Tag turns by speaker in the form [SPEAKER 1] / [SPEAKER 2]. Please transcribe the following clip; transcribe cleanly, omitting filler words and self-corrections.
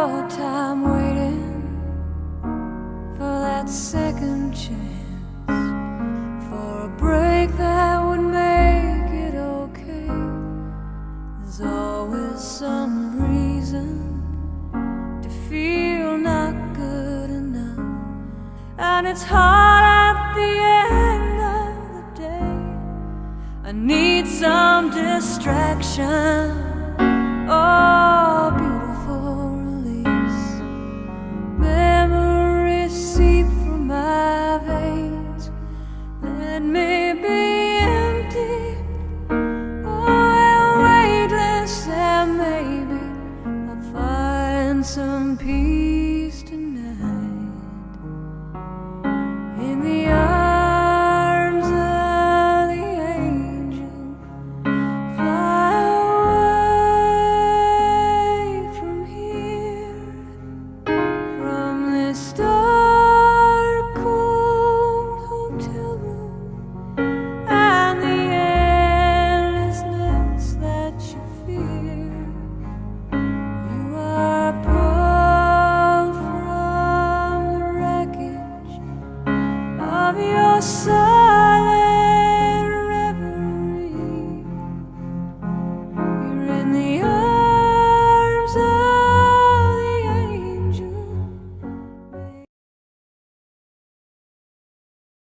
[SPEAKER 1] our time waiting for that second chance, for a break that would make it okay. There's always some reason to feel not good enough, and it's hard at the end of the day. I need some distraction. Oh,